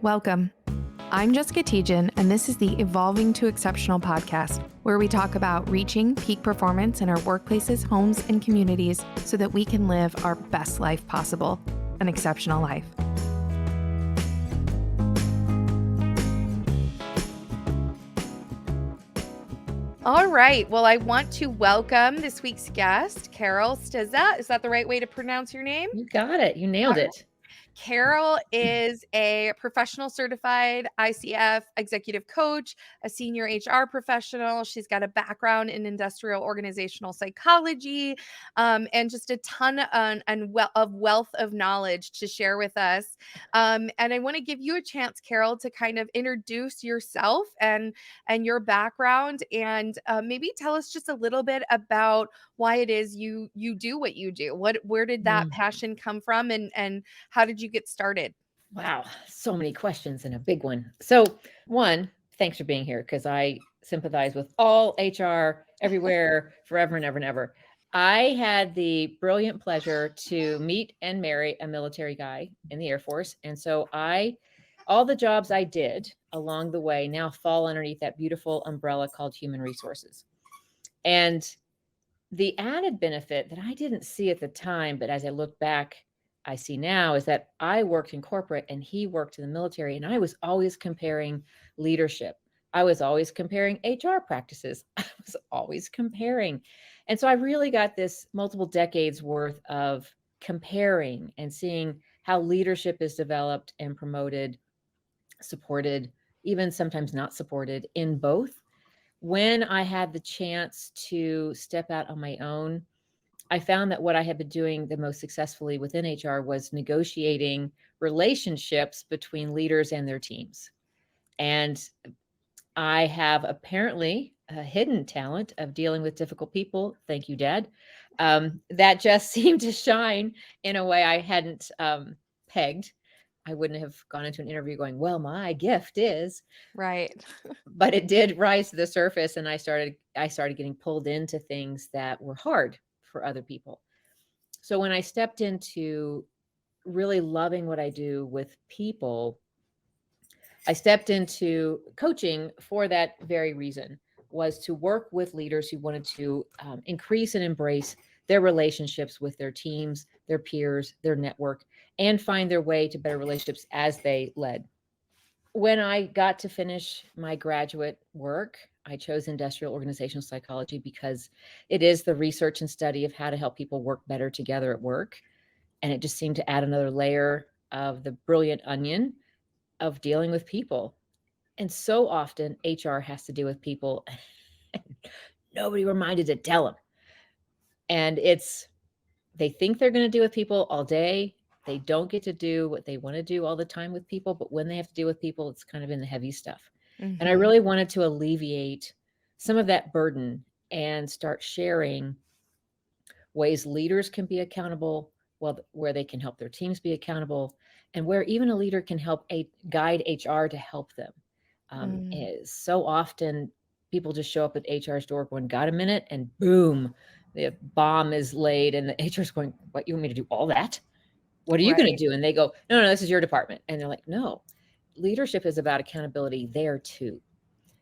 Welcome. I'm Jessica Tejan, and this is the Evolving to Exceptional podcast, where we talk about reaching peak performance in our workplaces, homes, and communities so that we can live our best life possible, an exceptional life. All right. Well, I want to welcome this week's guest, Carole Stizza. Is that the right way to pronounce your name? You got it. You nailed it. Carole is a professional certified ICF executive coach, a senior HR professional. She's got a background in industrial organizational psychology, and just a ton of wealth of knowledge to share with us. And I want to give you a chance, Carole, to kind of introduce yourself and your background, and maybe tell us just a little bit about why it is you do what you do. Where did that passion come from, and how did you get started? Wow. So many questions and a big one. So, one, thanks for being here because I sympathize with all HR everywhere, forever and ever and ever. I had the brilliant pleasure to meet and marry a military guy in the Air Force. And so all the jobs I did along the way now fall underneath that beautiful umbrella called human resources. And the added benefit that I didn't see at the time, but as I look back, I see now is that I worked in corporate and he worked in the military, and I was always comparing leadership. I was always comparing HR practices. I was always comparing. And so I really got this multiple decades worth of comparing and seeing how leadership is developed and promoted, supported, even sometimes not supported in both. When I had the chance to step out on my own, I found that what I had been doing the most successfully within HR was negotiating relationships between leaders and their teams. And I have apparently a hidden talent of dealing with difficult people. Thank you, Dad. That just seemed to shine in a way I hadn't pegged. I wouldn't have gone into an interview going, well, my gift is. Right. But it did rise to the surface, and I started getting pulled into things that were hard for other people. So when I stepped into really loving what I do with people, I stepped into coaching for that very reason, was to work with leaders who wanted to increase and embrace their relationships with their teams, their peers, their network, and find their way to better relationships as they led. When I got to finish my graduate work, I chose industrial organizational psychology because it is the research and study of how to help people work better together at work. And it just seemed to add another layer of the brilliant onion of dealing with people. And so often HR has to deal with people. Nobody reminded to tell them. And they think they're going to deal with people all day. They don't get to do what they want to do all the time with people, but when they have to deal with people, it's kind of in the heavy stuff. Mm-hmm. And I really wanted to alleviate some of that burden and start sharing ways leaders can be accountable, where they can help their teams be accountable, and where even a leader can help guide HR to help them. Is so often people just show up at HR's door going, got a minute? And boom, the bomb is laid, and the HR is going, what, you want me to do all that? What are you going to do? And they go, no, this is your department. And they're like, no, leadership is about accountability there too.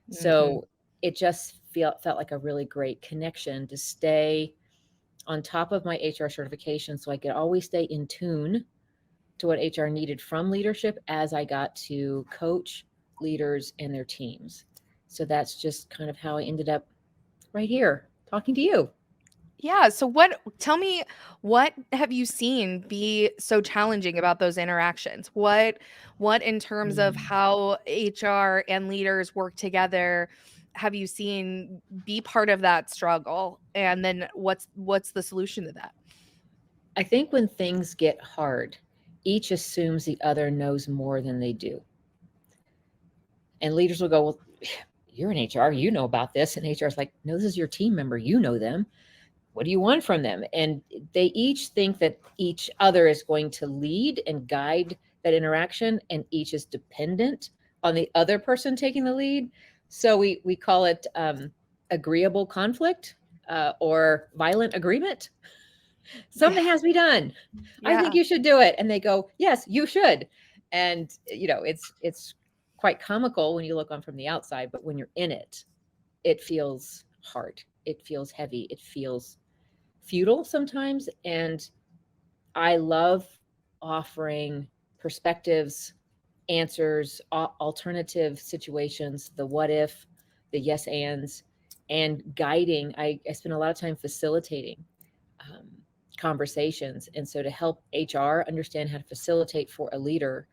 Mm-hmm. So it just felt like a really great connection to stay on top of my HR certification, so I could always stay in tune to what HR needed from leadership as I got to coach leaders and their teams. So that's just kind of how I ended up right here talking to you. Yeah. So tell me, what have you seen be so challenging about those interactions? What in terms of how HR and leaders work together have you seen be part of that struggle? And then what's the solution to that? I think when things get hard, each assumes the other knows more than they do. And leaders will go, well, you're in HR, you know about this. And HR is like, no, this is your team member. You know them. What do you want from them? And they each think that each other is going to lead and guide that interaction, and each is dependent on the other person taking the lead. So we call it agreeable conflict or violent agreement. Something has to be done. Yeah. I think you should do it. And they go, yes, you should. And it's quite comical when you look on from the outside, but when you're in it, it feels hard. It feels heavy. It feels futile sometimes. And I love offering perspectives, answers, alternative situations, the what if, the yes ands, and guiding. I spend a lot of time facilitating um, conversations. And so to help HR understand how to facilitate for a leader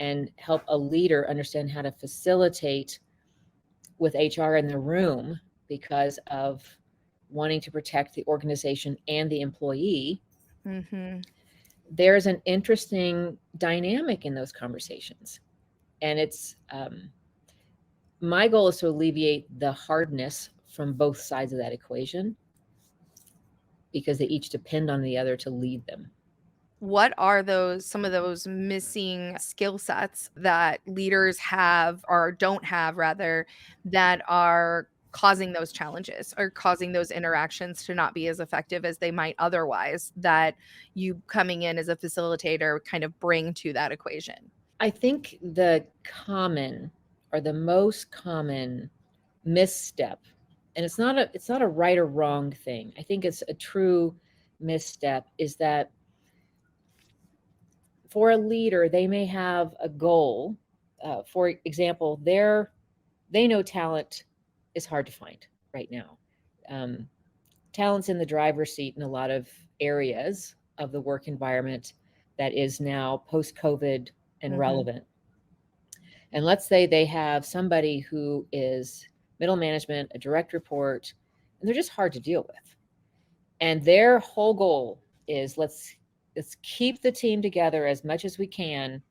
and help a leader understand how to facilitate with HR in the room because of wanting to protect the organization and the employee, Mhm. there's an interesting dynamic in those conversations. And it's my goal is to alleviate the hardness from both sides of that equation because they each depend on the other to lead them. What are those some of those missing skill sets that leaders have or don't have rather that are causing those challenges or causing those interactions to not be as effective as they might otherwise that you coming in as a facilitator kind of bring to that equation? I think the common or the most common misstep, and it's not a right or wrong thing. I think it's a true misstep is that for a leader, they may have a goal. For example, they know talent is hard to find right now. Um, Talent's in the driver's seat in a lot of areas of the work environment that is now post COVID and Mhm. relevant. And let's say they have somebody who is middle management, a direct report, and they're just hard to deal with. And their whole goal is let's keep the team together as much as we can.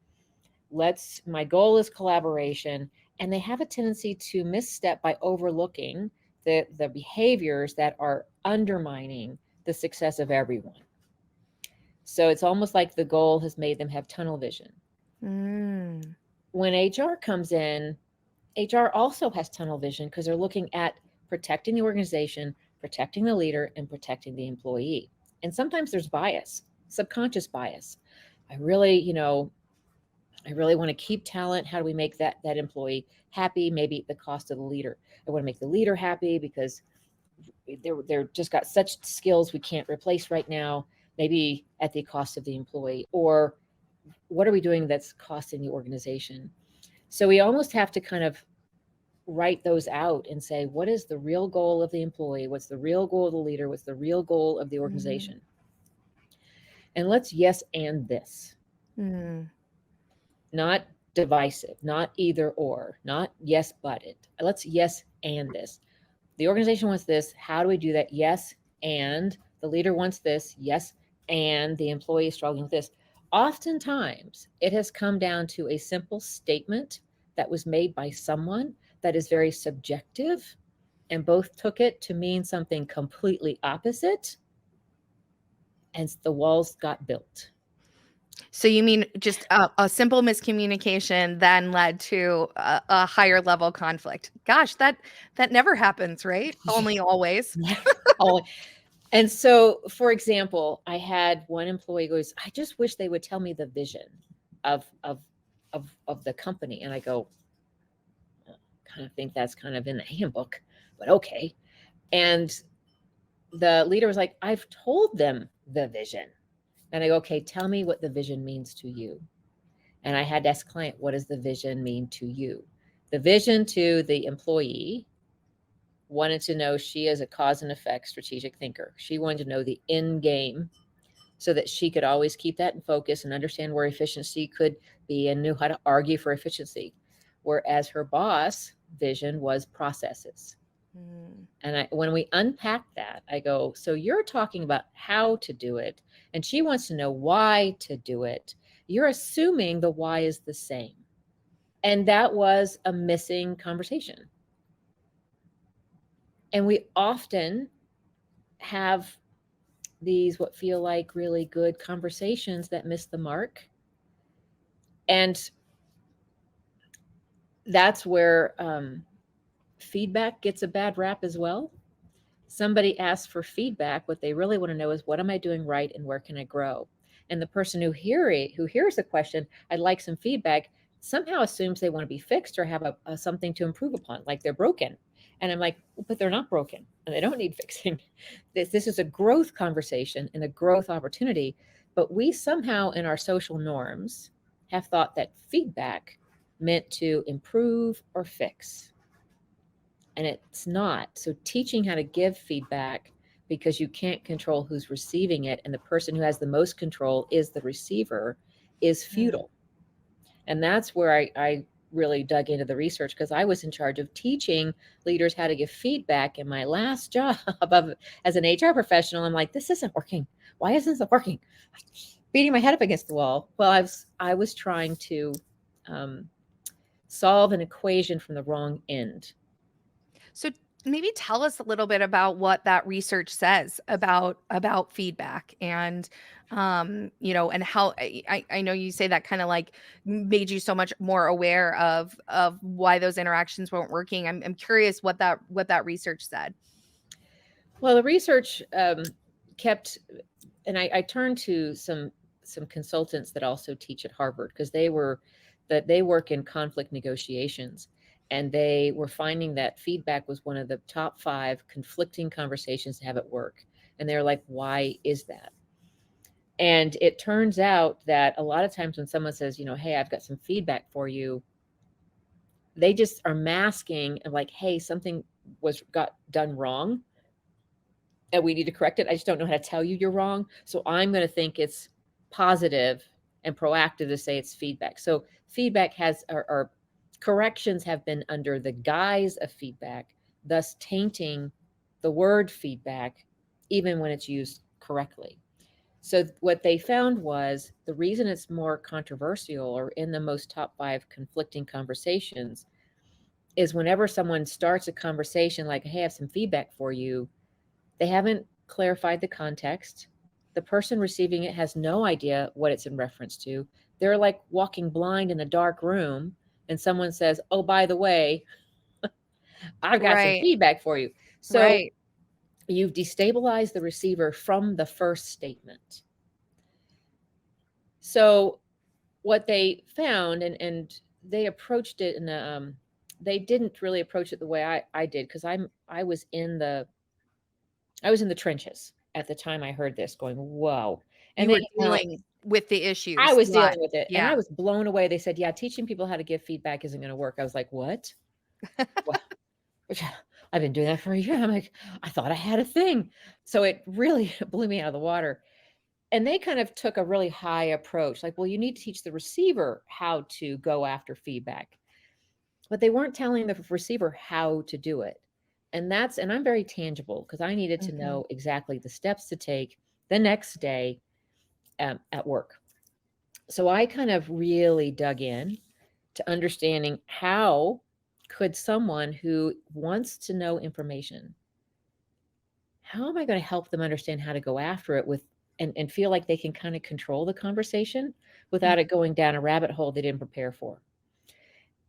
Let's My goal is collaboration, and they have a tendency to misstep by overlooking the behaviors that are undermining the success of everyone. So it's almost like the goal has made them have tunnel vision. Mm. When HR comes in, HR also has tunnel vision because they're looking at protecting the organization, protecting the leader, and protecting the employee. And sometimes there's bias, subconscious bias. I really, I really want to keep talent. How do we make that employee happy? Maybe at the cost of the leader. I want to make the leader happy because they're just got such skills we can't replace right now. Maybe at the cost of the employee, or what are we doing that's costing the organization? So we almost have to kind of write those out and say, what is the real goal of the employee? What's the real goal of the leader? What's the real goal of the Mhm. organization? And let's yes and this, Mm. not divisive, not either or, not yes but it. Let's yes and this. The organization wants this. How do we do that? Yes, and the leader wants this. Yes, and the employee is struggling with this. Oftentimes, it has come down to a simple statement that was made by someone that is very subjective, and both took it to mean something completely opposite, and the walls got built. So you mean just a simple miscommunication then led to a higher level conflict. Gosh, that never happens, right? Yeah. Only always. Yeah. Oh, and so, for example, I had one employee goes, "I just wish they would tell me the vision of the company." And I go, kind of think that's kind of in the handbook, but okay. And the leader was like, "I've told them the vision." And I go, "Okay, tell me what the vision means to you." And I had to ask the client, "What does the vision mean to you?" The vision to the employee wanted to know she is a cause and effect strategic thinker. She wanted to know the end game so that she could always keep that in focus and understand where efficiency could be and knew how to argue for efficiency. Whereas her boss vision was processes. Mm, And when we unpack that, I go, so you're talking about how to do it, and she wants to know why to do it. You're assuming the why is the same. And that was a missing conversation. And we often have these what feel like really good conversations that miss the mark. And that's where feedback gets a bad rap as well. Somebody asks for feedback. What they really want to know is, what am I doing right and where can I grow? And the person who hears the question, "I'd like some feedback," somehow assumes they want to be fixed or have a something to improve upon, like they're broken. And I'm like, but they're not broken and they don't need fixing. This is a growth conversation and a growth opportunity. But we somehow in our social norms have thought that feedback meant to improve or fix. And it's not. So teaching how to give feedback, because you can't control who's receiving it, and the person who has the most control is the receiver, is Mm. futile. And that's where I really dug into the research, because I was in charge of teaching leaders how to give feedback in my last job as an HR professional. I'm like, this isn't working. Why isn't this working? Beating my head up against the wall. Well, I was trying to um, solve an equation from the wrong end. So maybe tell us a little bit about what that research says about feedback and and how I know you say that kind of like made you so much more aware of why those interactions weren't working. I'm curious what that research said. Well, the research kept, and I turned to some consultants that also teach at Harvard, because they work in conflict negotiations, and they were finding that feedback was one of the top 5 conflicting conversations to have at work. And they're like, why is that? And it turns out that a lot of times when someone says, hey, I've got some feedback for you, they just are masking of like, hey, something got done wrong and we need to correct it. I just don't know how to tell you you're wrong. So I'm going to think it's positive and proactive to say it's feedback. So feedback or corrections have been under the guise of feedback, thus tainting the word feedback, even when it's used correctly. So what they found was the reason it's more controversial or in the most top 5 conflicting conversations is whenever someone starts a conversation like, hey, I have some feedback for you, they haven't clarified the context. The person receiving it has no idea what it's in reference to. They're like walking blind in a dark room, and someone says, oh, by the way, I've got some Right. feedback for you. So Right. you've destabilized the receiver from the first statement. So what they found, and they approached it in they didn't really approach it the way I did, because I was in the trenches at the time I heard this, going, whoa. You And were they now dealing with the I issues was live. dealing with it, and I Yeah. was blown away. They said, "Yeah, teaching people how to give feedback isn't gonna work." I was like, "What? What? I've been doing that for a year." I'm like, "I thought I had a thing." So it really blew me out of the water. And they kind of took a really high approach, like, "Well, you need to teach the receiver how to go after feedback." But they weren't telling the receiver how to do it. And I'm very tangible, because I needed to Mhm. know exactly the steps to take the next day at work. So I kind of really dug in to understanding how could someone who wants to know information, how am I going to help them understand how to go after it with and feel like they can kind of control the conversation without it going down a rabbit hole they didn't prepare for.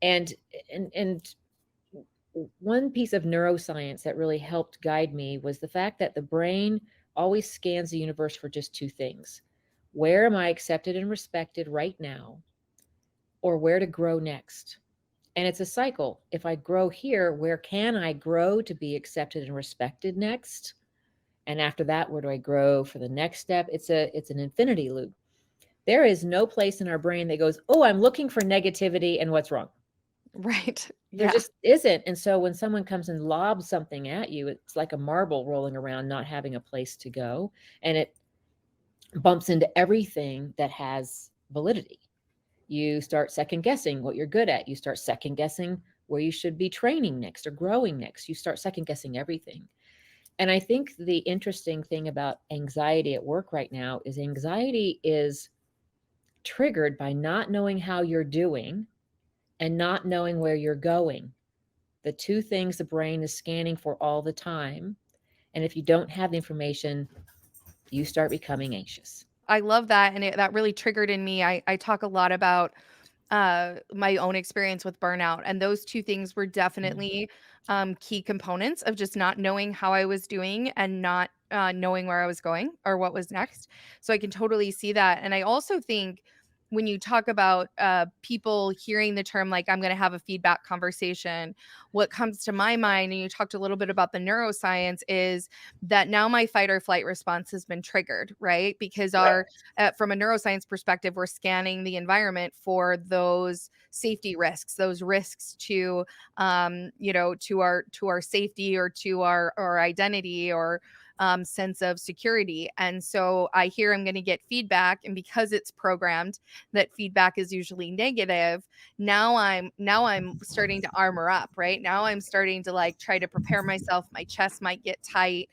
And and one piece of neuroscience that really helped guide me was the fact that the brain always scans the universe for just 2 things. Where am I accepted and respected right now, or where to grow next? And it's a cycle. If I grow here, where can I grow to be accepted and respected next? And after that, where do I grow for the next step? It's an infinity loop. There is no place in our brain that goes, "Oh, I'm looking for negativity and what's wrong." Right. There Yeah. just isn't. And so when someone comes and lobs something at you, it's like a marble rolling around, not having a place to go. And it bumps into everything that has validity. You start second guessing what you're good at. You start second guessing where you should be training next or growing next. You start second guessing everything. And I think the interesting thing about anxiety at work right now is anxiety is triggered by not knowing how you're doing and not knowing where you're going. The 2 things the brain is scanning for all the time. And if you don't have the information, you start becoming anxious. I love that, and that really triggered in me. I talk a lot about my own experience with burnout, and those 2 things were Mhm. definitely key components of just not knowing how I was doing and not knowing where I was going or what was next. So I can totally see that. And I also think when you talk about people hearing the term, like, I'm going to have a feedback conversation, what comes to my mind, and you talked a little bit about the neuroscience, is that now my fight or flight response has been triggered, right? Because Right. from a neuroscience perspective, we're scanning the environment for those safety risks, those risks to, to our safety or to our identity or sense of security. And so I hear I'm going to get feedback, and because it's programmed that feedback is usually negative, now I'm starting to armor up, right? Now I'm starting to like try to prepare myself. My chest might get tight.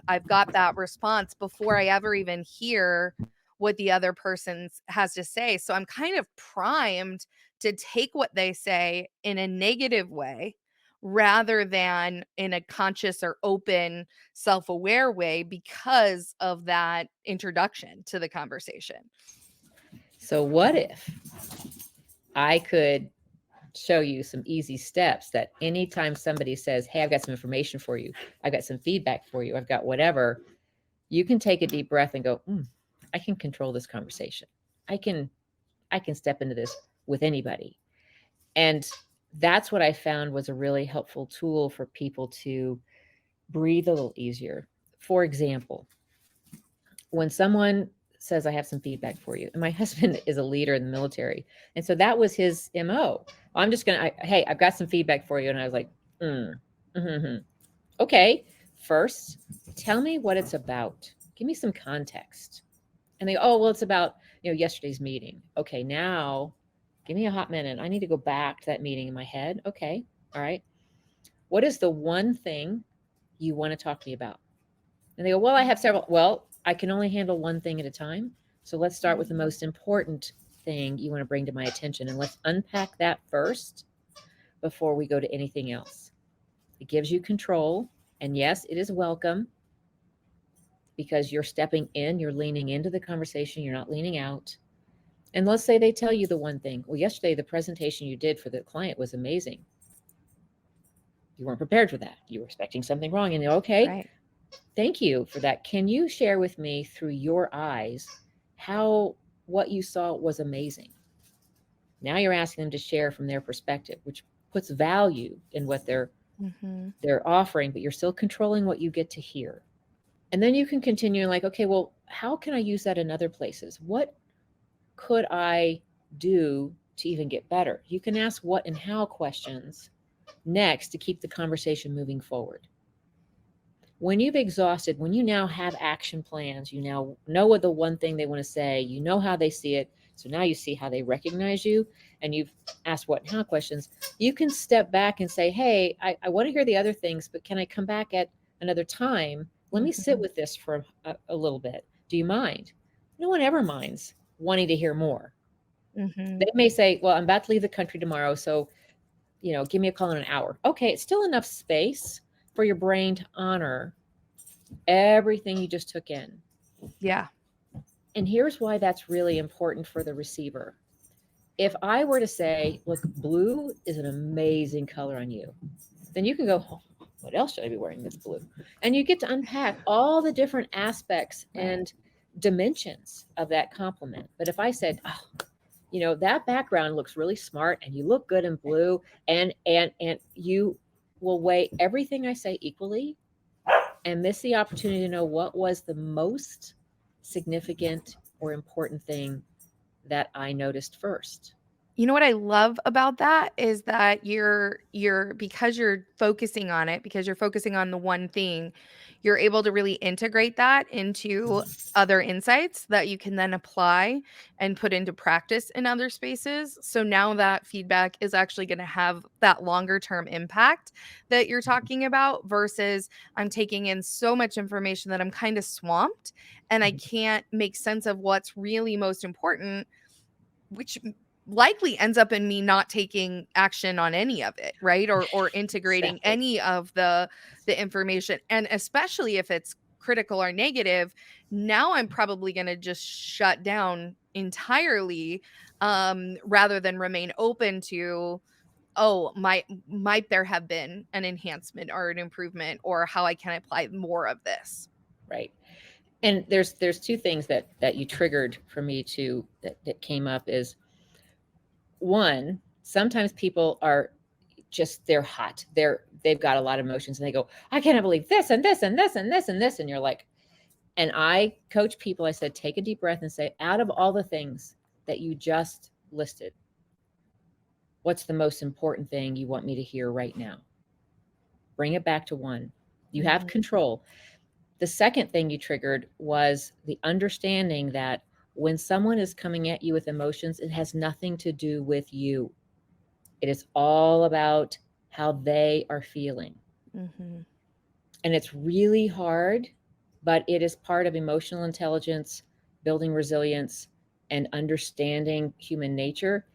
I've got that response before I ever even hear what the other person has to say. So I'm kind of primed to take what they say in a negative way rather than in a conscious or open, self aware way because of that introduction to the conversation. So what if I could show you some easy steps that anytime somebody says, "Hey, I've got some information for you. I've got some feedback for you. I've got whatever," you can take a deep breath and go, I can control this conversation. I can I can step into this with anybody. And that's what I found was a really helpful tool for people to breathe a little easier. For example, when someone says, I have some feedback for you, and my husband is a leader in the military. And so that was his MO. I'm just going to, hey, I've got some feedback for you. And I was like, mm-hmm. Okay. First, tell me what it's about. Give me some context. And they go, oh, well, it's about, yesterday's meeting. Okay. Now give me a hot minute. I need to go back to that meeting in my head. Okay. All right. What is the one thing you want to talk to me about? And they go, well, I have several. Well, I can only handle one thing at a time. So let's start with the most important thing you want to bring to my attention. And let's unpack that first before we go to anything else. It gives you control. And yes, it is welcome because you're stepping in, you're leaning into the conversation, you're not leaning out. And let's say they tell you the one thing. Well, yesterday, the presentation you did for the client was amazing. You weren't prepared for that. You were expecting something wrong. And okay, Right. thank you for that. Can you share with me through your eyes how what you saw was amazing? Now you're asking them to share from their perspective, which puts value in what Mhm. they're offering, but you're still controlling what you get to hear. And then you can continue like, okay, well, how can I use that in other places? What could I do to even get better? You can ask what and how questions next to keep the conversation moving forward. When you've exhausted, when you now have action plans, you now know what the one thing they want to say, you know how they see it. So now you see how they recognize you and you've asked what and how questions. You can step back and say, hey, I want to hear the other things, but can I come back at another time? Let me sit Mhm. with this for a little bit. Do you mind? No one ever minds wanting to hear more. They Mhm. may say, well, I'm about to leave the country tomorrow. So, give me a call in an hour. Okay, it's still enough space for your brain to honor everything you just took in. Yeah. And here's why that's really important for the receiver. If I were to say, look, blue is an amazing color on you, then you can go, oh, what else should I be wearing that's blue? And you get to unpack all the different aspects Right. and dimensions of that compliment. But if I said, oh, that background looks really smart and you look good in blue, and you will weigh everything I say equally and miss the opportunity to know what was the most significant or important thing that I noticed first. You know what I love about that is that you're because you're focusing on it, because you're focusing on the one thing, you're able to really integrate that into other insights that you can then apply and put into practice in other spaces. So now that feedback is actually going to have that longer term impact that you're talking about versus I'm taking in so much information that I'm kind of swamped and I can't make sense of what's really most important, which likely ends up in me not taking action on any of it, right? Or integrating Exactly. any of the information, and especially if it's critical or negative, now I'm probably going to just shut down entirely rather than remain open to, oh, might there have been an enhancement or an improvement or how I can apply more of this. right. And there's two things that you triggered for me to that came up is one, sometimes people are just they're hot. They've got a lot of emotions and they go, I can't believe this and this and this and this and this. And you're like, and I coach people, I said, take a deep breath and say, out of all the things that you just listed, what's the most important thing you want me to hear right now? Bring it back to one. You have Mhm. control. The second thing you triggered was the understanding that when someone is coming at you with emotions, it has nothing to do with you. It is all about how they are feeling. Mhm. And it's really hard, but it is part of emotional intelligence, building resilience, and understanding human nature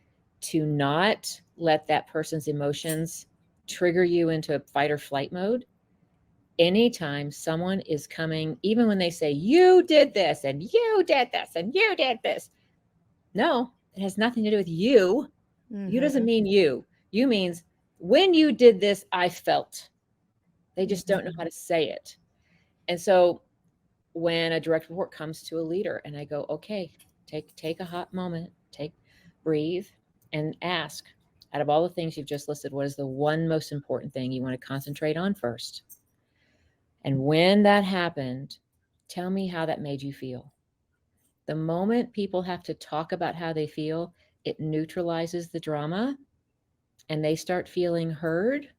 to not let that person's emotions trigger you into fight or flight mode. Anytime someone is coming, even when they say, you did this and you did this and you did this, no, it has nothing to do with you. You doesn't Mhm. mean you. You means when you did this, I felt. They just don't know how Mhm. to say it. And so when a direct report comes to a leader and I go, okay, take a hot moment, breathe and ask, out of all the things you've just listed, what is the one most important thing you want to concentrate on first? And when that happened, tell me how that made you feel. The moment people have to talk about how they feel, it neutralizes the drama and they start feeling heard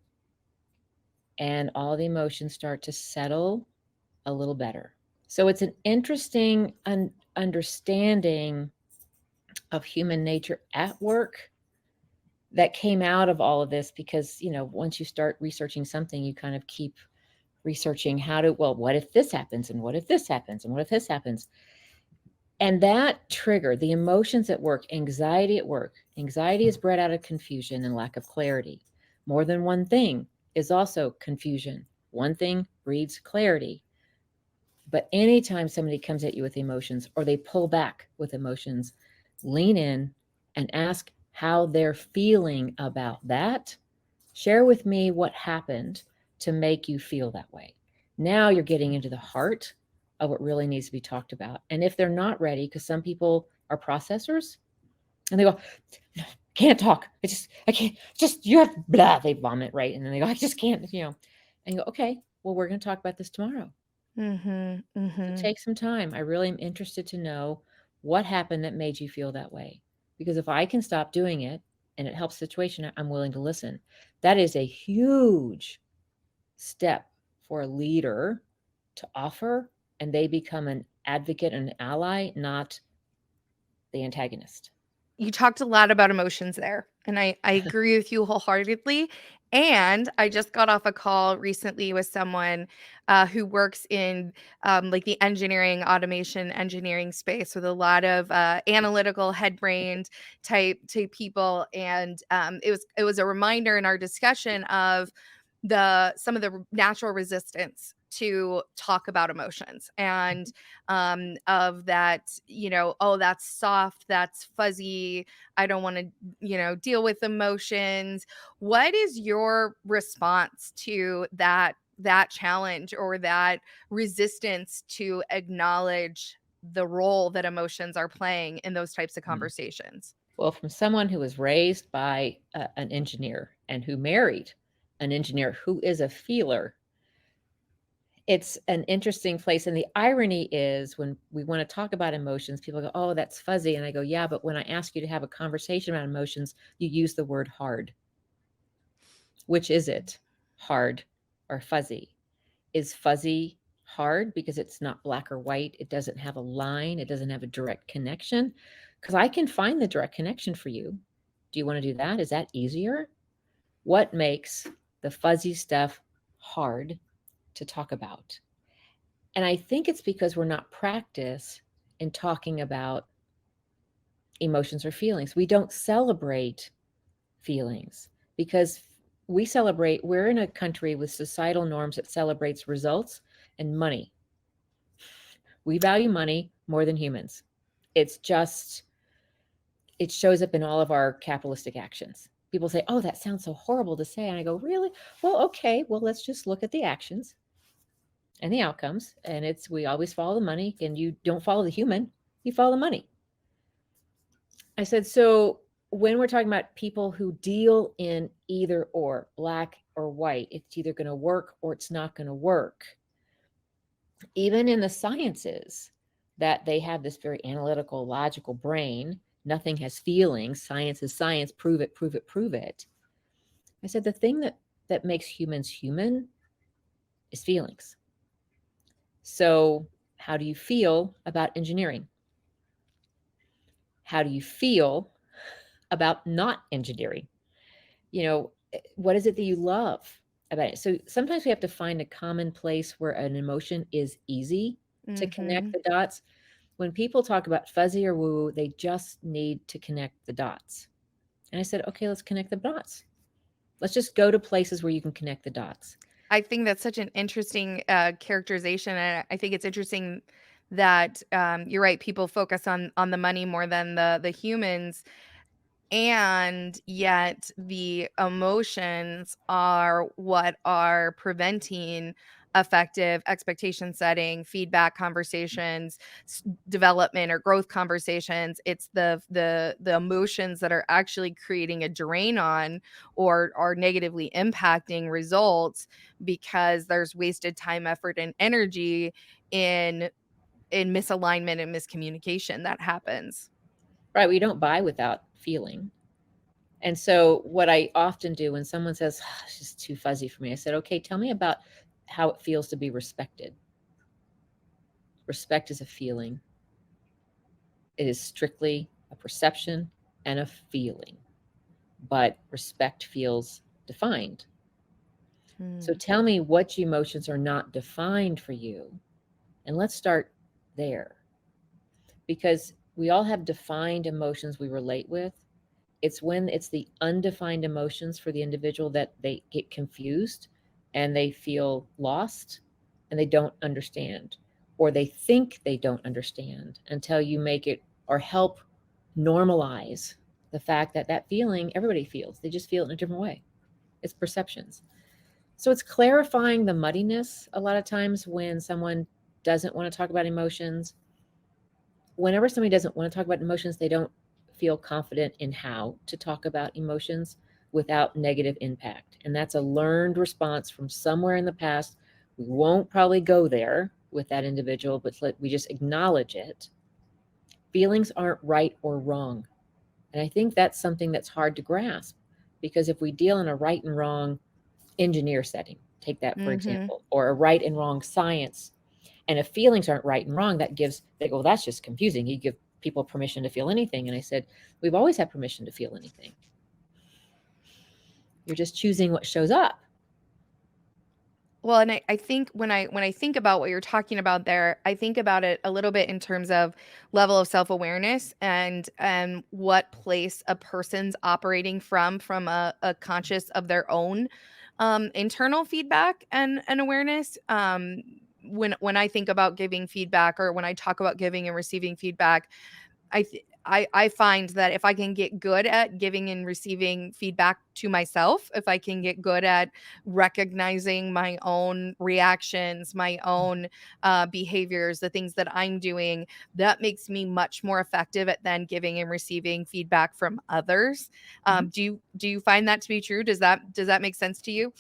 and all the emotions start to settle a little better. So it's an interesting understanding of human nature at work that came out of all of this because, once you start researching something, you kind of keep researching what if this happens and what if this happens and what if this happens? And that trigger, the emotions at work, anxiety at work, anxiety is bred out of confusion and lack of clarity. More than one thing is also confusion. One thing breeds clarity. But anytime somebody comes at you with emotions or they pull back with emotions, lean in and ask how they're feeling about that. Share with me what happened to make you feel that way. Now you're getting into the heart of what really needs to be talked about. And if they're not ready, because some people are processors and they go, no, can't talk. I can't, just, you have blah, they vomit, right? And then they go, I just can't, and you go, okay, well, we're going to talk about this tomorrow. Mhm. So Mhm. take some time. I really am interested to know what happened that made you feel that way. Because if I can stop doing it and it helps the situation, I'm willing to listen. That is a huge step for a leader to offer, and they become an advocate and an ally, not the antagonist. You talked a lot about emotions there, and I agree with you wholeheartedly, and I just got off a call recently with someone, who works in, like, the engineering, automation engineering space with a lot of, analytical, head-brained type people, and, it was a reminder in our discussion of some of the natural resistance to talk about emotions and of that, oh, that's soft, that's fuzzy, I don't want to, deal with emotions. What is your response to that challenge or that resistance to acknowledge the role that emotions are playing in those types of Mm. conversations? Well, from someone who was raised by an engineer and who married an engineer who is a feeler, it's an interesting place. And the irony is when we want to talk about emotions, people go, oh, that's fuzzy. And I go, yeah, but when I ask you to have a conversation about emotions, you use the word hard. Which is it? Hard or fuzzy? Is fuzzy hard because it's not black or white? It doesn't have a line, it doesn't have a direct connection? Because I can find the direct connection for you. Do you want to do that? Is that easier? What makes the fuzzy stuff hard to talk about? And I think it's because we're not practiced in talking about emotions or feelings. We don't celebrate feelings because we're in a country with societal norms that celebrates results and money. We value money more than humans. It's just, it shows up in all of our capitalistic actions. People say, oh, that sounds so horrible to say. And I go, really? Well, okay, well, let's just look at the actions and the outcomes. And we always follow the money, and you don't follow the human, you follow the money. I said, so when we're talking about people who deal in either or, black or white, it's either going to work or it's not going to work. Even in the sciences, that they have this very analytical, logical brain, nothing has feelings, science is science, prove it, prove it, prove it. I said, the thing that makes humans human is feelings. So, how do you feel about engineering? How do you feel about not engineering? What is it that you love about it? So sometimes we have to find a common place where an emotion is easy to connect Mhm. the dots. When people talk about fuzzy or woo, they just need to connect the dots. And I said, okay, let's connect the dots. Let's just go to places where you can connect the dots. I think that's such an interesting, characterization, and I think it's interesting that, you're right, people focus on the money more than the humans, and yet the emotions are what are preventing effective expectation setting, feedback conversations, development or growth conversations. It's the emotions that are actually creating a drain on or are negatively impacting results because there's wasted time, effort, and energy in misalignment and miscommunication that happens. Right? We don't buy without feeling. And so, what I often do when someone says, it's just too fuzzy for me, I said, okay, tell me about how it feels to be respected. Respect is a feeling, it is strictly a perception and a feeling, but respect feels defined. So, Mm. tell me what emotions are not defined for you. And let's start there, because we all have defined emotions we relate with. It's when it's the undefined emotions for the individual that they get confused and they feel lost and they don't understand, or they think they don't understand until you make it or help normalize the fact that that feeling everybody feels. They just feel it in a different way. It's perceptions. So it's clarifying the muddiness a lot of times when someone doesn't want to talk about emotions. Whenever somebody doesn't want to talk about emotions, they don't feel confident in how to talk about emotions without negative impact. And that's a learned response from somewhere in the past. We won't probably go there with that individual, but we just acknowledge it. Feelings aren't right or wrong. And I think that's something that's hard to grasp, because if we deal in a right and wrong engineer setting, take that for Mhm. example, or a right and wrong science, and if feelings aren't right and wrong, they go, well, that's just confusing. You give people permission to feel anything. And I said, we've always had permission to feel anything. You're just choosing what shows up. Well, and I think when I think about what you're talking about there, I think about it a little bit in terms of level of self-awareness and what place a person's operating from a conscious of their own internal feedback and awareness. When I think about giving feedback or when I talk about giving and receiving feedback, I find that if I can get good at giving and receiving feedback to myself, if I can get good at recognizing my own reactions, my own behaviors, the things that I'm doing, that makes me much more effective at then giving and receiving feedback from others. Mhm. Do you find that to be true? Does that make sense to you?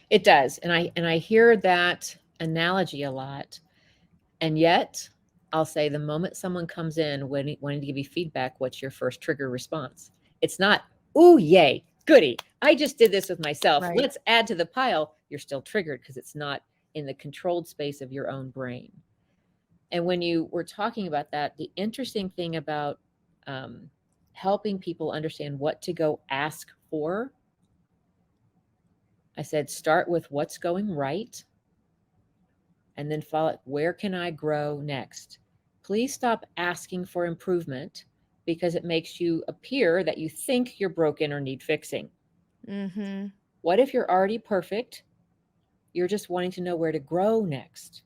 It does. And I hear that analogy a lot. And yet, I'll say the moment someone comes in wanting to give you feedback, what's your first trigger response? It's not, ooh, yay, goody. I just did this with myself. Right. Let's add to the pile. You're still triggered because it's not in the controlled space of your own brain. And when you were talking about that, the interesting thing about um, helping people understand what to go ask for, I said, start with what's going right and then follow it. Where can I grow next? Please stop asking for improvement because it makes you appear that you think you're broken or need fixing. Mhm. What if you're already perfect? You're just wanting to know where to grow next.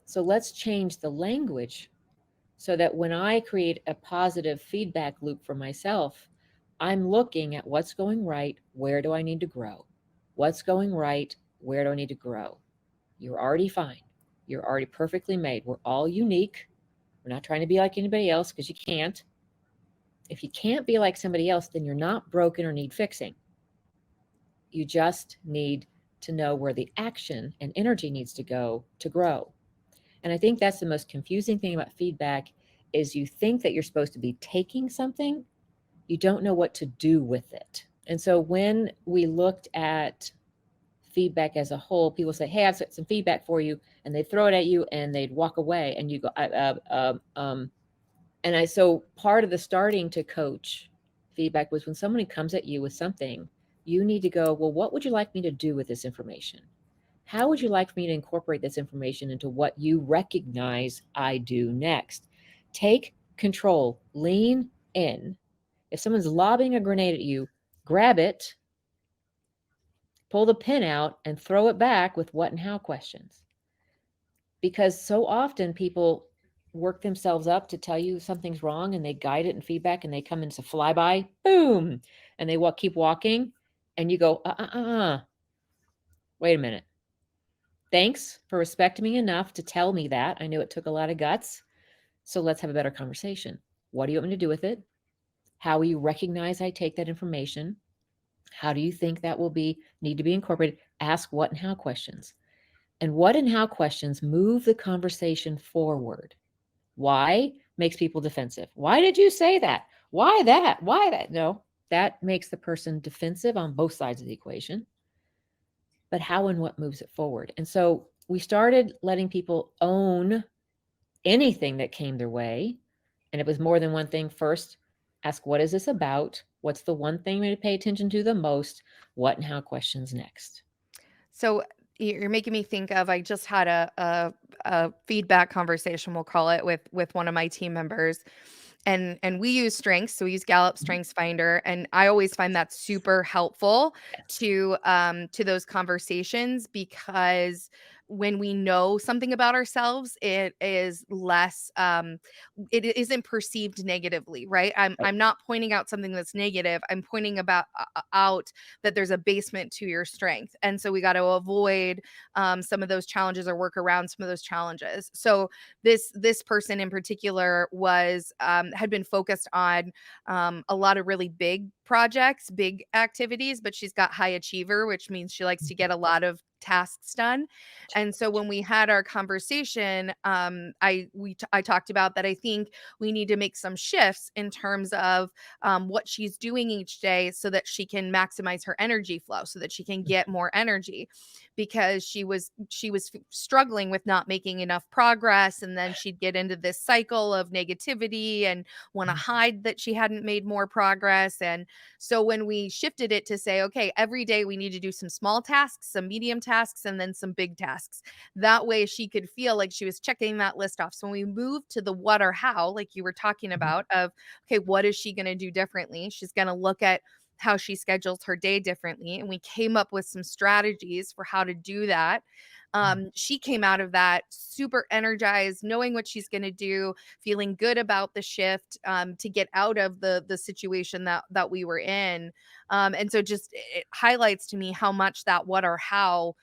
So let's change the language so that when I create a positive feedback loop for myself, I'm looking at what's going right, where do I need to grow? What's going right, where do I need to grow? You're already fine. You're already perfectly made. We're all unique. We're not trying to be like anybody else because you can't. If you can't be like somebody else, then you're not broken or need fixing. You just need to know where the action and energy needs to go to grow. And I think that's the most confusing thing about feedback is you think that you're supposed to be taking something, you don't know what to do with it. And so when we looked at feedback as a whole, people say, "Hey, I've got some feedback for you," and they throw it at you, and they'd walk away, and you go, and I so part of the starting to coach feedback was when somebody comes at you with something, you need to go, "Well, what would you like me to do with this information? How would you like for me to incorporate this information into what you recognize I do next?" Take control, lean in. If someone's lobbing a grenade at you, grab it, pull the pin out, and throw it back with what and how questions. Because so often people work themselves up to tell you something's wrong and they guide it in feedback and they come into flyby, boom, and they keep walking, and you go, wait a minute. Thanks for respecting me enough to tell me that. I know it took a lot of guts. So let's have a better conversation. What do you want me to do with it? How will you recognize I take that information? How do you think that will be need to be incorporated? Ask what and how questions. And what and how questions move the conversation forward. Why makes people defensive? Why did you say that? Why that? Why that? No, that makes the person defensive on both sides of the equation. But how and what moves it forward? And so we started letting people own anything that came their way. And it was more than one thing. First, ask, what is this about? What's the one thing we need to pay attention to the most? What and how questions next? So you're making me think of I just had a feedback conversation, we'll call it, with one of my team members. And we use strengths, so we use Gallup Mhm. Strengths Finder, and I always find that super helpful Yes. to those conversations because when we know something about ourselves, it is less it isn't perceived negatively, right? Right. I'm not pointing out something that's negative. I'm pointing about out that there's a basement to your strength. And so we got to avoid some of those challenges or work around some of those challenges. So this person in particular was had been focused on a lot of really big projects, big activities, but she's got high achiever, which means she likes to get a lot of tasks done. And so when we had our conversation, I talked about that I think we need to make some shifts in terms of what she's doing each day so that she can maximize her energy flow, so that she can get more energy, because she was struggling with not making enough progress, and then she'd get into this cycle of negativity and want to Mhm. hide that she hadn't made more progress. And so when we shifted it to say, okay, every day we need to do some small tasks, some medium tasks, and then some big tasks, that way she could feel like she was checking that list off. So when we moved to the what or how, like you were talking Mhm. about, of okay, what is she going to do differently? She's going to look at how she schedules her day differently. And we came up with some strategies for how to do that. She came out of that super energized, knowing what she's going to do, feeling good about the shift, to get out of the situation that we were in. And so just it highlights to me how much that what or how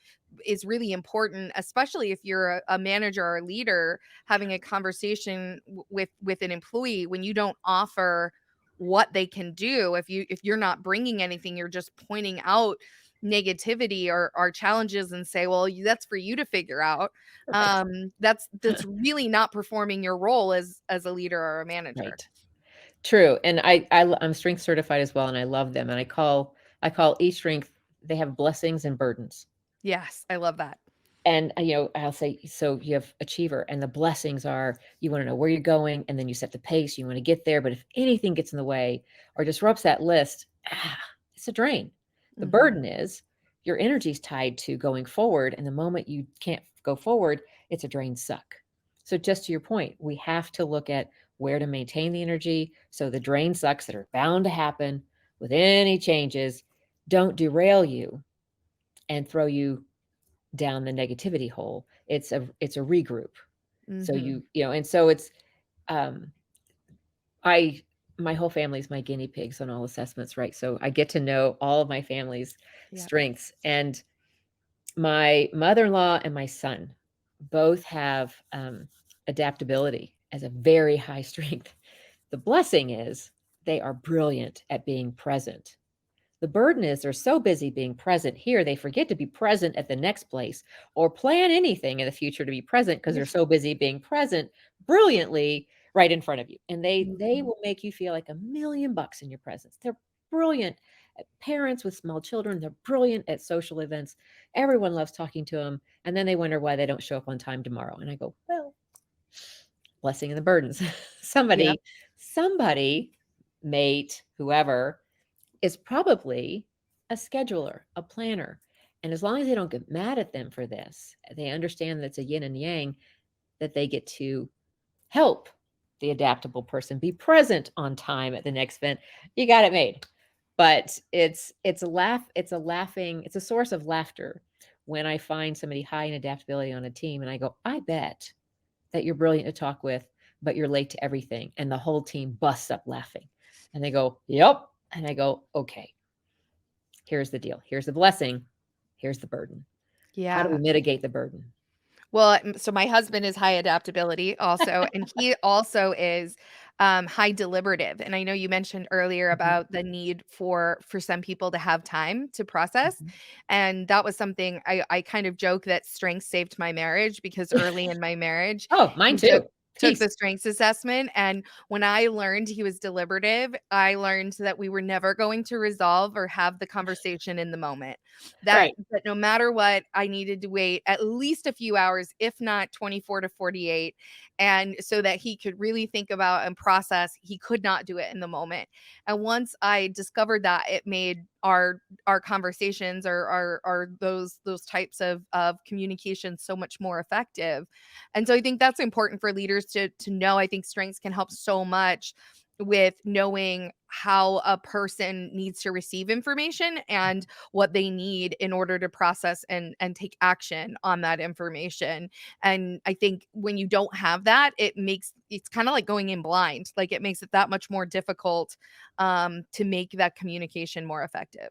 is really important, especially if you're a manager or a leader having a conversation with an employee. When you don't offer what they can do, if you're not bringing anything, you're just pointing out negativity or challenges and say, well, that's for you to figure out. Right. That's really not performing your role as a leader or a manager. Right. True. And I'm strength certified as well, and I love them. And I call each strength, they have blessings and burdens. Yes, I love that. And, I'll say, so you have achiever, and the blessings are you want to know where you're going, and then you set the pace, you want to get there. But if anything gets in the way or disrupts that list, it's a drain. The Mhm. burden is your energy is tied to going forward. And the moment you can't go forward, it's a drain suck. So, just to your point, we have to look at where to maintain the energy so the drain sucks that are bound to happen with any changes don't derail you and throw you down the negativity hole. It's a regroup. So Mhm. and so it's um I my whole family is my guinea pigs on all assessments, right? So I get to know all of my family's Yep. strengths. And My mother-in-law and my son both have adaptability as a very high strength. The blessing is they are brilliant at being present. The burden is they're so busy being present here, they forget to be present at the next place or plan anything in the future to be present because they're so busy being present brilliantly right in front of you. And they Mhm. will make you feel like $1,000,000 in your presence. They're brilliant at parents with small children. They're brilliant at social events. Everyone loves talking to them. And then they wonder why they don't show up on time tomorrow. And I go, well, blessing and the burdens. Yep. Somebody, mate, whoever, is probably a scheduler, a planner. And as long as they don't get mad at them for this, they understand that it's a yin and yang, that they get to help the adaptable person be present on time at the next event. You got it made. But it's a source of laughter when I find somebody high in adaptability on a team and I go, I bet that you're brilliant to talk with, but you're late to everything. And the whole team busts up laughing. And they go, yep. And I go, okay, here's the deal. Here's the blessing. Here's the burden. How do we Yeah. mitigate the burden? Well, so my husband is high adaptability also, and he also is high deliberative. And I know you mentioned earlier Mhm, about the need for some people to have time to process, mhm. and that was something I kind of joke that strength saved my marriage because early in my marriage, Oh, mine he took too. took the Peace. strengths assessment, and when I learned he was deliberative, I learned that we were never going to resolve or have the conversation in the moment. That Right. that no matter what, I needed to wait at least a few hours, if not 24 to 48, and so that he could really think about and process. He could not do it in the moment. And once I discovered that, it made our conversations or those types of communication so much more effective. And so I think that's important for leaders to know. I think strengths can help so much with knowing how a person needs to receive information and what they need in order to process and take action on that information. And I think when you don't have that, it's kind of like going in blind. Like it makes it that much more difficult to make that communication more effective.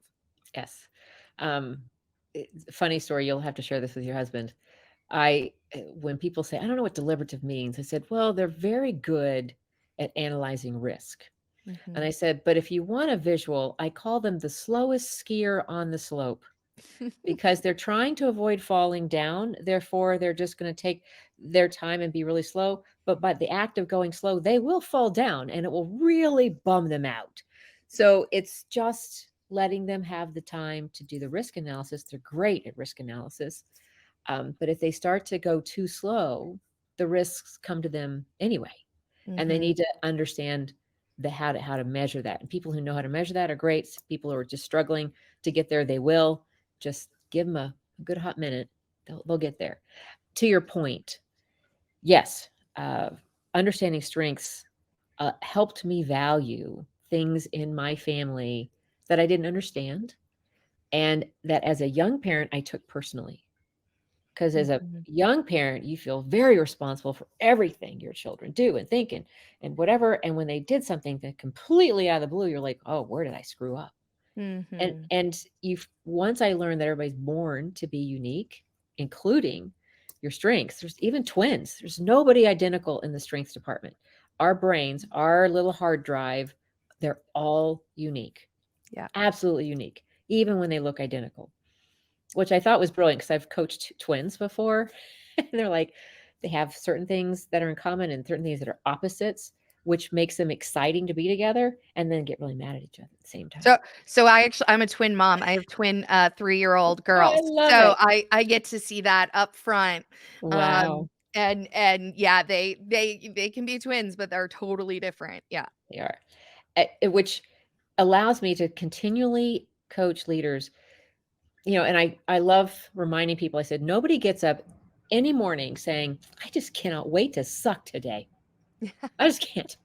Yes. Um, Funny story. You'll have to share this with your husband. When people say, I don't know what deliberative means, I said, well, they're very good at analyzing risk. And I Mhm. said, but if you want a visual, I call them the slowest skier on the slope because they're trying to avoid falling down. Therefore, they're just going to take their time and be really slow. But by the act of going slow, they will fall down and it will really bum them out. So it's just letting them have the time to do the risk analysis. They're great at risk analysis. But if they start to go too slow, the risks come to them anyway. And they Mhm. need to understand the how to measure that. And people who know how to measure that are great. People who are just struggling to get there, they will. Just give them a good hot minute. They'll get there. To your point, yes, uh, understanding strengths helped me value things in my family that I didn't understand, and that as a young parent I took personally. Because as a Mhm. young parent, you feel very responsible for everything your children do and think and whatever. And when they did something that completely out of the blue, you're like, oh, where did I screw up? And Mhm. and you've once I learned that everybody's born to be unique, including your strengths. There's even twins. There's nobody identical in the strengths department. Our brains, our little hard drive, they're all unique, Yeah. absolutely unique, even when they look identical, which I thought was brilliant because I've coached twins before. And they're like, they have certain things that are in common and certain things that are opposites, which makes them exciting to be together and then get really mad at each other at the same time. So I'm a twin mom. I have twin 3-year-old Oh, I girls. love So it. I get to see that up front. Wow. And yeah, they can be twins, but they're totally different. Yeah. They are. Which allows me to continually coach leaders, and I love reminding people, I said, nobody gets up any morning saying, I just cannot wait to suck today. I just can't.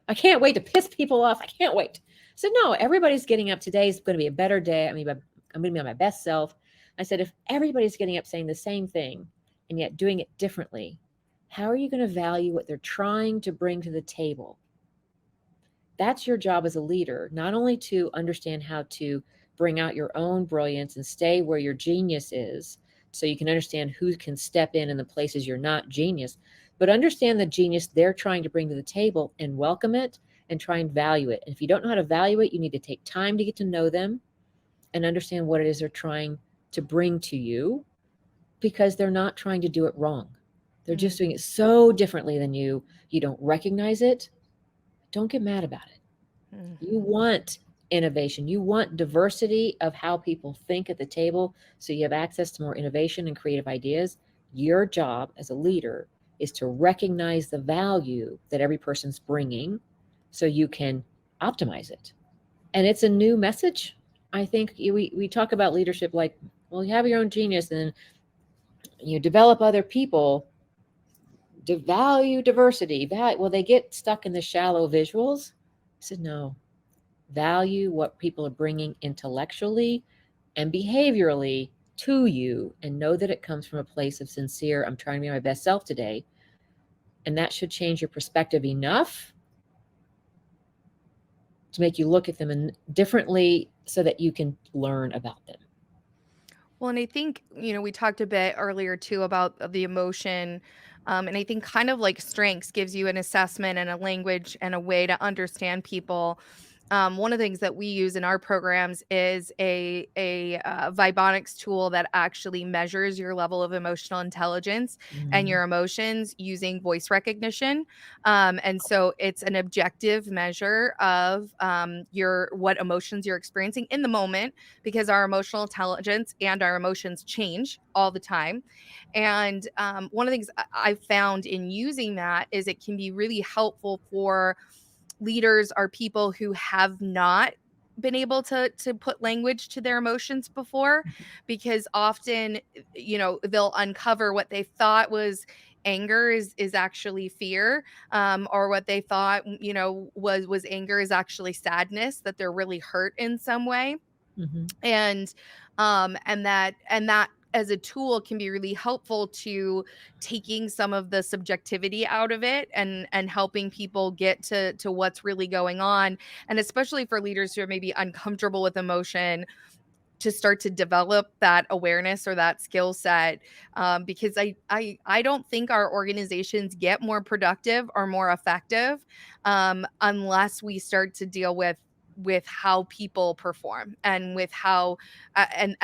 I can't wait to piss people off. I can't wait. So no, everybody's getting up. Today is going to be a better day. I'm going to be my best self. I said, if everybody's getting up saying the same thing and yet doing it differently, how are you going to value what they're trying to bring to the table? That's your job as a leader, not only to understand how to bring out your own brilliance and stay where your genius is, so you can understand who can step in the places you're not genius, but understand the genius they're trying to bring to the table and welcome it and try and value it. And if you don't know how to value it, you need to take time to get to know them and understand what it is they're trying to bring to you, because they're not trying to do it wrong. They're just doing it so differently than you. You don't recognize it. Don't get mad about it. You Mhm. want innovation. You want diversity of how people think at the table so you have access to more innovation and creative ideas. Your job as a leader is to recognize the value that every person's bringing so you can optimize it. And it's a new message. I think we talk about leadership like, well, you have your own genius and you develop other people to value diversity. Well, they get stuck in the shallow visuals. I said, no, value what people are bringing intellectually and behaviorally to you, and know that it comes from a place of sincere, I'm trying to be my best self today. And that should change your perspective enough to make you look at them differently so that you can learn about them. Well, and I think, we talked a bit earlier too about the emotion. And I think kind of like strengths gives you an assessment and a language and a way to understand people. One of the things that we use in our programs is a Vibonics tool that actually measures your level of emotional intelligence and Mm-hmm. your emotions using voice recognition. And so it's an objective measure of your what emotions you're experiencing in the moment, because our emotional intelligence and our emotions change all the time. And one of the things I've found in using that is it can be really helpful for leaders or people who have not been able to put language to their emotions before, because often they'll uncover what they thought was anger is actually fear, or what they thought was anger is actually sadness, that they're really hurt in some way. Mm-hmm. And that as a tool can be really helpful to taking some of the subjectivity out of it and helping people get to what's really going on, and especially for leaders who are maybe uncomfortable with emotion, to start to develop that awareness or that skill set. Because I don't think our organizations get more productive or more effective unless we start to deal with how people perform, and with how and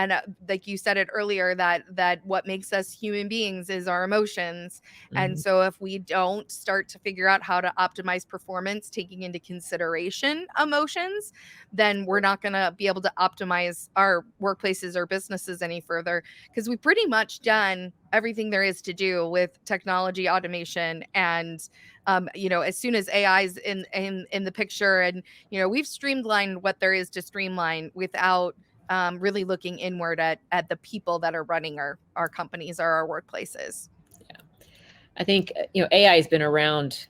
like you said it earlier, that what makes us human beings is our emotions. And Mm-hmm. so if we don't start to figure out how to optimize performance taking into consideration emotions, then we're not going to be able to optimize our workplaces or businesses any further, because we've pretty much done everything there is to do with technology, automation, and as soon as AI's in the picture, and we've streamlined what there is to streamline without really looking inward at the people that are running our companies or our workplaces. Yeah. I think, AI has been around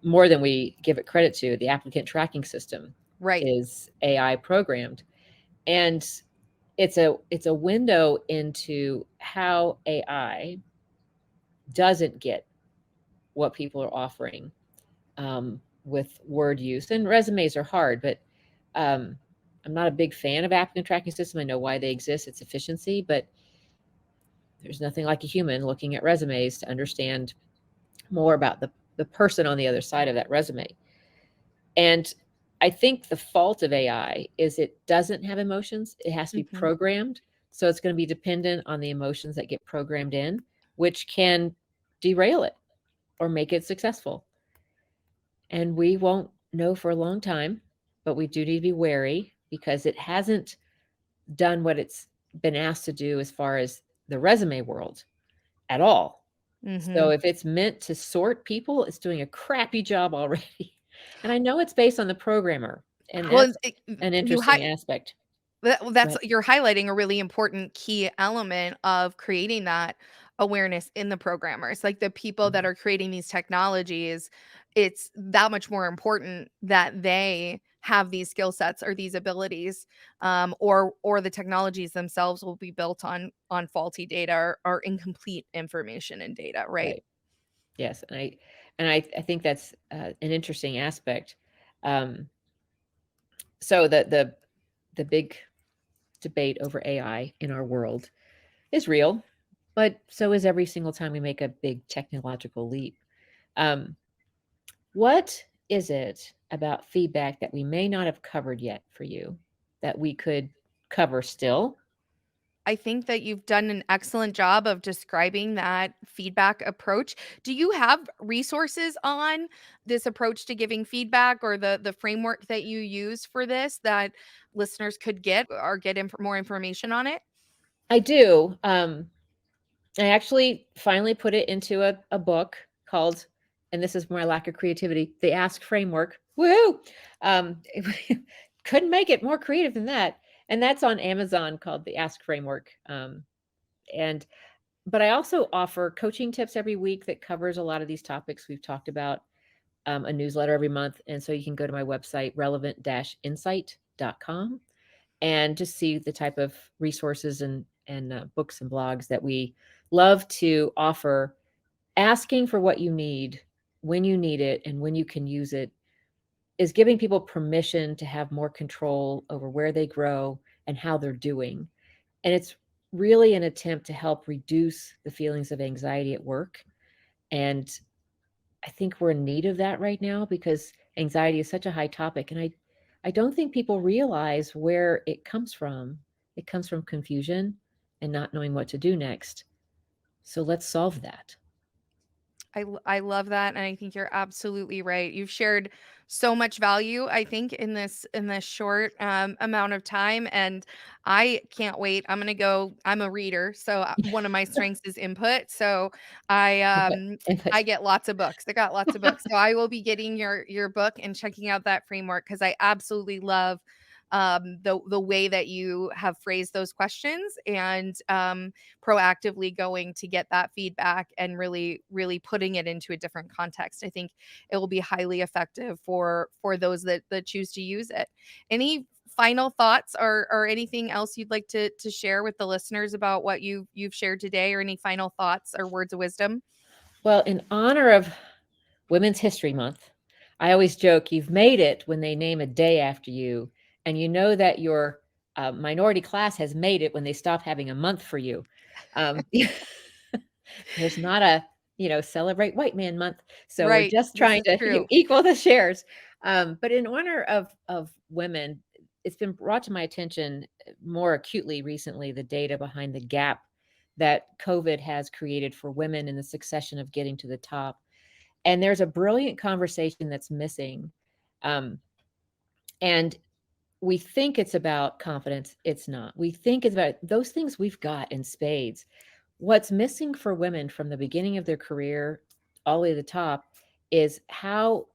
more than we give it credit to. The applicant tracking system Right. is AI programmed, and it's a window into how AI doesn't get what people are offering with word use. And resumes are hard, but um, I'm not a big fan of applicant tracking system. I know why they exist; it's efficiency, but there's nothing like a human looking at resumes to understand more about the person on the other side of that resume. And I think the fault of AI is it doesn't have emotions. It has to be Hmm. programmed. So it's going to be dependent on the emotions that get programmed in, which can derail it or make it successful. And we won't know for a long time, but we do need to be wary because it hasn't done what it's been asked to do as far as the resume world at all. Hmm. So if it's meant to sort people, it's doing a crappy job already. And I know it's based on the programmer, and Well, that's an you interesting aspect. that's But you're highlighting a really important key element of creating that awareness in the programmers, like the people that mhm, are creating these technologies. It's that much more important that they have these skill sets or these abilities, or the technologies themselves will be built on faulty data or incomplete information and data, right? right. Yes, and I think that's an interesting aspect. Um, so the big debate over AI in our world is real, but so is every single time we make a big technological leap. Um, what is it about feedback that we may not have covered yet for you that we could cover still? I think that you've done an excellent job of describing that feedback approach. Do you have resources on this approach to giving feedback or the framework that you use for this that listeners could get or get more information on it? I do. I actually finally put it into a book called, and this is my lack of creativity, the Ask Framework. Woohoo! Um, couldn't make it more creative than that. And that's on Amazon called the Ask Framework. And but I also offer coaching tips every week that covers a lot of these topics we've talked about. A newsletter every month, and so you can go to my website relevant-insight.com and just see the type of resources and books and blogs that we love to offer. Asking for what you need when you need it and when you can use it is giving people permission to have more control over where they grow and how they're doing. And it's really an attempt to help reduce the feelings of anxiety at work. And I think we're in need of that right now because anxiety is such a high topic. And I don't think people realize where it comes from. It comes from confusion and not knowing what to do next. So let's solve that. I love that, and I think you're absolutely right. You've shared so much value, I think, in this short amount of time, and I can't wait. I'm gonna go. I'm a reader, so one of my strengths is input. So I Input, um input. I get lots of books. I got lots of books, so I will be getting your book and checking out that framework because I absolutely love the way that you have phrased those questions and proactively going to get that feedback and really putting it into a different context. I think it will be highly effective for those that choose to use it. Any final thoughts or anything else you'd like to share with the listeners about what you've shared today, or any final thoughts or words of wisdom? Well, in honor of Women's History Month, I always joke you've made it when they name a day after you, and you know that your minority class has made it when they stop having a month for you. Um, there's not a celebrate white man month, so we're Right. just This trying is to true. equal the shares. But in honor of women, it's been brought to my attention more acutely recently the data behind the gap that COVID has created for women in the succession of getting to the top. And there's a brilliant conversation that's missing. Um, and we think it's about confidence. It's not. We think it's about those things we've got in spades. What's missing for women from the beginning of their career all the way to the top is how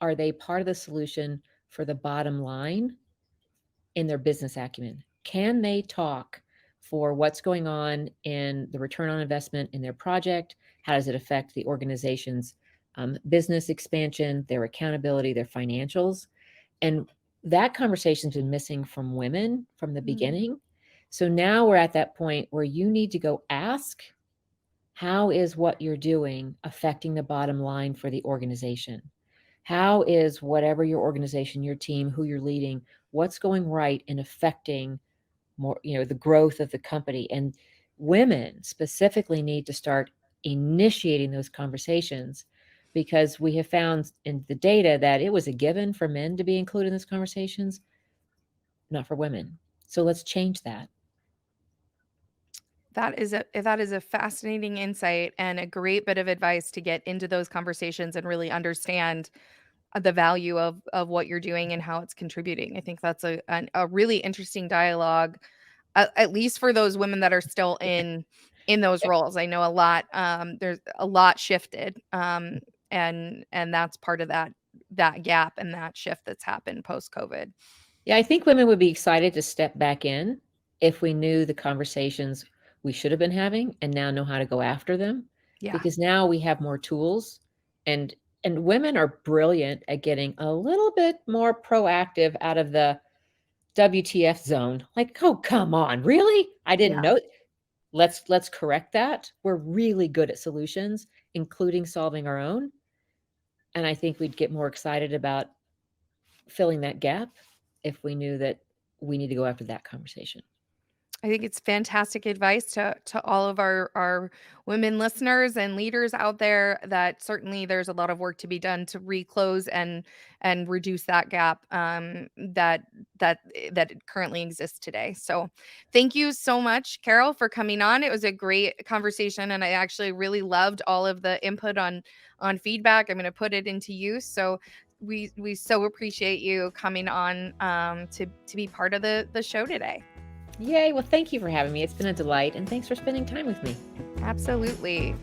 are they part of the solution for the bottom line in their business acumen? Can they talk for what's going on in the return on investment in their project? How does it affect the organization's business expansion, their accountability, their financials? And that conversation's been missing from women from the Mm. beginning. So now we're at that point where you need to go ask, how is what you're doing affecting the bottom line for the organization? How is whatever your organization, your team, who you're leading, what's going right in affecting more, the growth of the company? And women specifically need to start initiating those conversations because we have found in the data that it was a given for men to be included in those conversations, not for women. So let's change that. That is a fascinating insight and a great bit of advice to get into those conversations and really understand the value of what you're doing and how it's contributing. I think that's a really interesting dialogue, at least for those women that are still in those Yeah. roles. I know a lot. There's a lot shifted, and that's part of that gap and that shift that's happened post COVID. Yeah, I think women would be excited to step back in if we knew the conversations we should have been having and now know how to go after them Yeah, because now we have more tools and women are brilliant at getting a little bit more proactive out of the WTF zone. Like, "Oh, come on, really? I didn't yeah. know." Let's correct that. We're really good at solutions, including solving our own, and I think we'd get more excited about filling that gap if we knew that we need to go after that conversation. I think it's fantastic advice to all of our women listeners and leaders out there that certainly there's a lot of work to be done to reclose and reduce that gap that currently exists today. So thank you so much, Carol, for coming on. It was a great conversation and I actually really loved all of the input on feedback. I'm going to put it into use. So we so appreciate you coming on to be part of the show today. Yay. Well, thank you for having me. It's been a delight. And thanks for spending time with me. Absolutely.